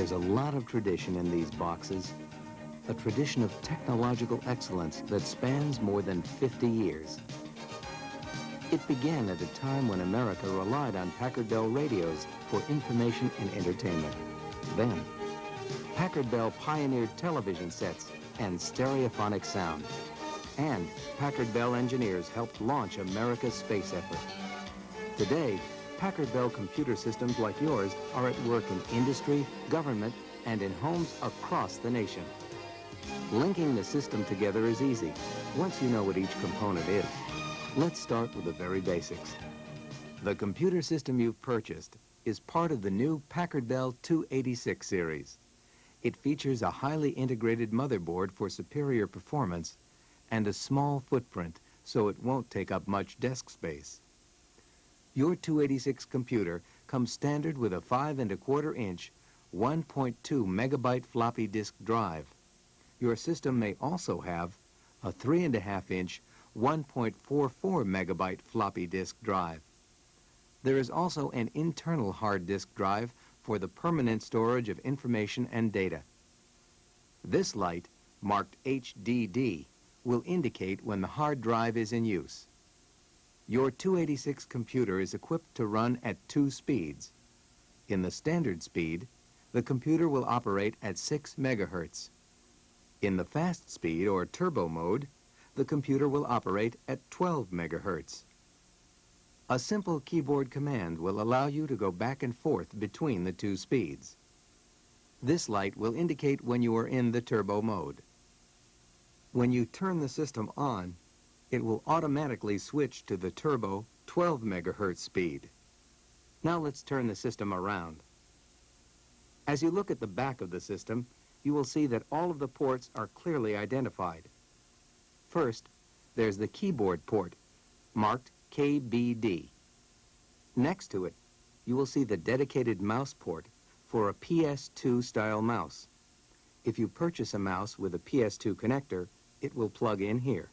There's a lot of tradition in these boxes, a tradition of technological excellence that spans more than 50 years. It began at a time when America relied on Packard Bell radios for information and entertainment. Then, Packard Bell pioneered television sets and stereophonic sound. And Packard Bell engineers helped launch America's space effort. Today, Packard Bell computer systems like yours are at work in industry, government, and in homes across the nation. Linking the system together is easy, once you know what each component is. Let's start with the very basics. The computer system you've purchased is part of the new Packard Bell 286 series. It features a highly integrated motherboard for superior performance and a small footprint, so it won't take up much desk space. Your 286 computer comes standard with a 5 1/4 inch, 1.2 megabyte floppy disk drive. Your system may also have a 3 1/2 inch, 1.44 megabyte floppy disk drive. There is also an internal hard disk drive for the permanent storage of information and data. This light, marked HDD, will indicate when the hard drive is in use. Your 286 computer is equipped to run at 2 speeds. In the standard speed, the computer will operate at 6 megahertz. In the fast speed or turbo mode, the computer will operate at 12 megahertz. A simple keyboard command will allow you to go back and forth between the 2 speeds. This light will indicate when you are in the turbo mode. When you turn the system on, it will automatically switch to the turbo 12 megahertz speed. Now let's turn the system around. As you look at the back of the system, you will see that all of the ports are clearly identified. First, there's the keyboard port, marked KBD. Next to it, you will see the dedicated mouse port for a PS2 style mouse. If you purchase a mouse with a PS2 connector, it will plug in here.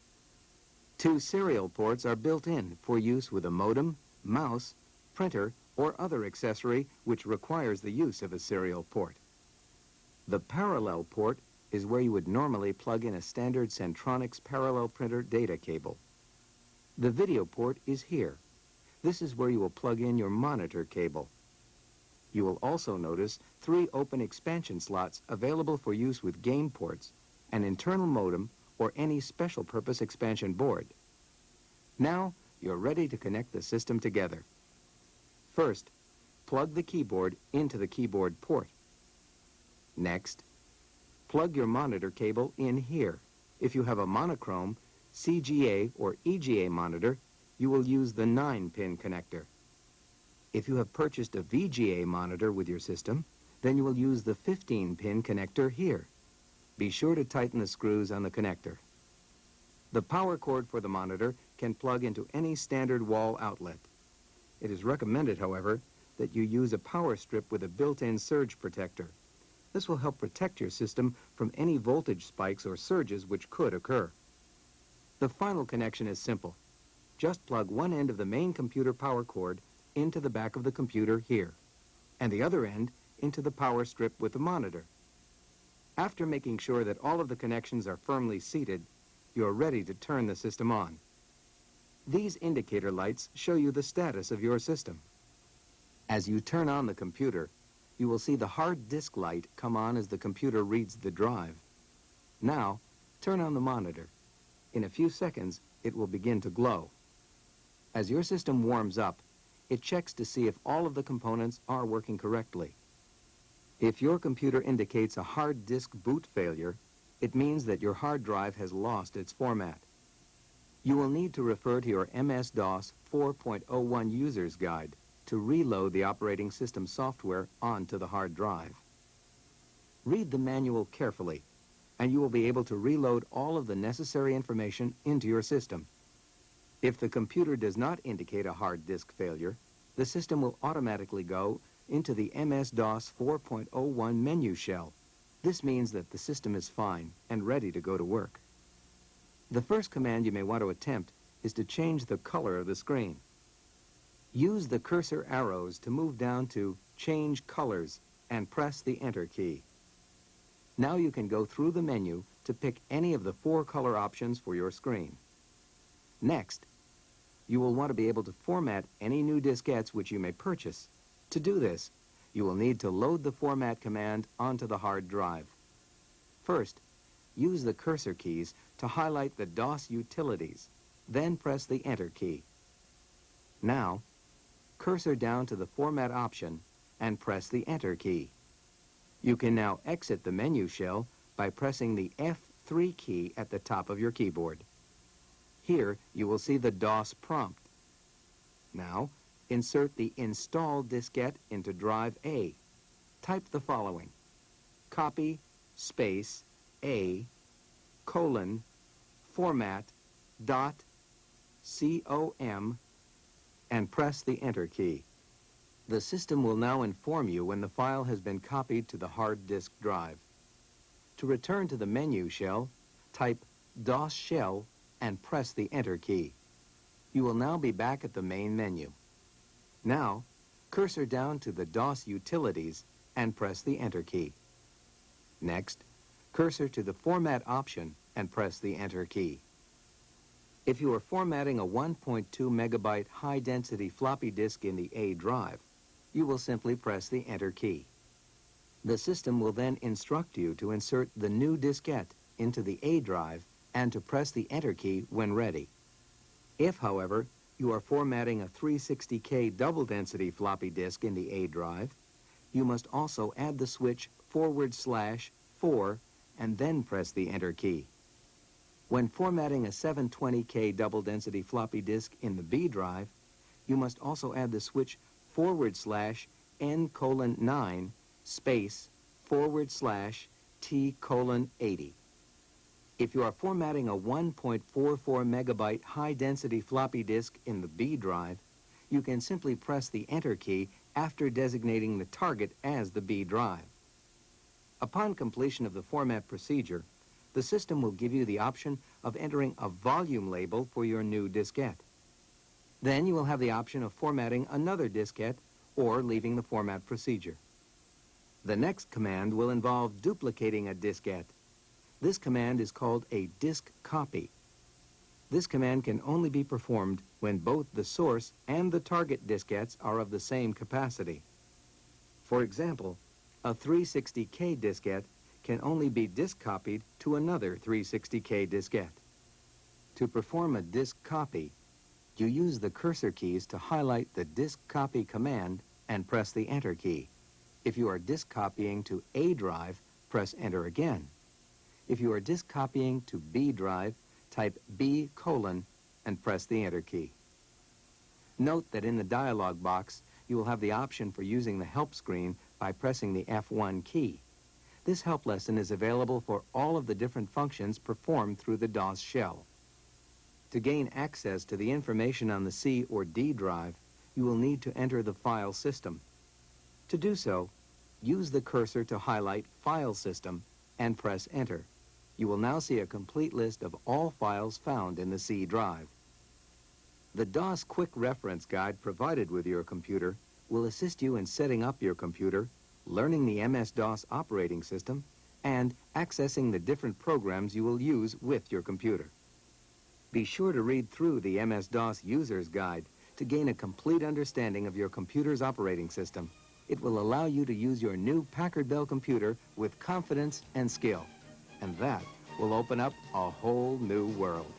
2 serial ports are built in for use with a modem, mouse, printer, or other accessory which requires the use of a serial port. The parallel port is where you would normally plug in a standard Centronics parallel printer data cable. The video port is here. This is where you will plug in your monitor cable. You will also notice 3 open expansion slots available for use with game ports, an internal modem, or any special purpose expansion board. Now, you're ready to connect the system together. First, plug the keyboard into the keyboard port. Next, plug your monitor cable in here. If you have a monochrome, CGA, or EGA monitor, you will use the 9-pin connector. If you have purchased a VGA monitor with your system, then you will use the 15-pin connector here. Be sure to tighten the screws on the connector. The power cord for the monitor can plug into any standard wall outlet. It is recommended, however, that you use a power strip with a built-in surge protector. This will help protect your system from any voltage spikes or surges which could occur. The final connection is simple. Just plug one end of the main computer power cord into the back of the computer here, and the other end into the power strip with the monitor. After making sure that all of the connections are firmly seated, you're ready to turn the system on. These indicator lights show you the status of your system. As you turn on the computer, you will see the hard disk light come on as the computer reads the drive. Now, turn on the monitor. In a few seconds, it will begin to glow. As your system warms up, it checks to see if all of the components are working correctly. If your computer indicates a hard disk boot failure, it means that your hard drive has lost its format. You will need to refer to your MS-DOS 4.01 User's Guide to reload the operating system software onto the hard drive. Read the manual carefully, and you will be able to reload all of the necessary information into your system. If the computer does not indicate a hard disk failure, the system will automatically go into the MS-DOS 4.01 menu shell. This means that the system is fine and ready to go to work. The first command you may want to attempt is to change the color of the screen. Use the cursor arrows to move down to Change Colors and press the Enter key. Now you can go through the menu to pick any of the 4 color options for your screen. Next, you will want to be able to format any new diskettes which you may purchase. To do this, you will need to load the format command onto the hard drive. First, use the cursor keys to highlight the DOS utilities, then press the Enter key. Now, cursor down to the format option and press the Enter key. You can now exit the menu shell by pressing the F3 key at the top of your keyboard. Here, you will see the DOS prompt. Now, insert the installed diskette into drive A. Type the following: copy, space, A, colon, format, dot, COM, and press the Enter key. The system will now inform you when the file has been copied to the hard disk drive. To return to the menu shell, type DOS shell and press the Enter key. You will now be back at the main menu. Now, cursor down to the DOS utilities and press the Enter key. Next, cursor to the format option and press the Enter key. If you are formatting a 1.2 megabyte high-density floppy disk in the A drive, you will simply press the Enter key. The system will then instruct you to insert the new diskette into the A drive and to press the Enter key when ready. If, however, you are formatting a 360K double-density floppy disk in the A drive, you must also add the switch /4 and then press the Enter key. When formatting a 720K double-density floppy disk in the B drive, you must also add the switch /N:9 space /T:80. If you are formatting a 1.44 megabyte high-density floppy disk in the B drive, you can simply press the Enter key after designating the target as the B drive. Upon completion of the format procedure, the system will give you the option of entering a volume label for your new diskette. Then you will have the option of formatting another diskette or leaving the format procedure. The next command will involve duplicating a diskette. This command is called a disk copy. This command can only be performed when both the source and the target diskettes are of the same capacity. For example, a 360K diskette can only be disk copied to another 360K diskette. To perform a disk copy, you use the cursor keys to highlight the disk copy command and press the Enter key. If you are disk copying to A drive, press Enter again. If you are disk copying to B drive, type B: and press the Enter key. Note that in the dialog box, you will have the option for using the help screen by pressing the F1 key. This help lesson is available for all of the different functions performed through the DOS shell. To gain access to the information on the C or D drive, you will need to enter the file system. To do so, use the cursor to highlight File System and press Enter. You will now see a complete list of all files found in the C drive. The DOS Quick Reference Guide provided with your computer will assist you in setting up your computer, learning the MS-DOS operating system, and accessing the different programs you will use with your computer. Be sure to read through the MS-DOS User's Guide to gain a complete understanding of your computer's operating system. It will allow you to use your new Packard Bell computer with confidence and skill. And that will open up a whole new world.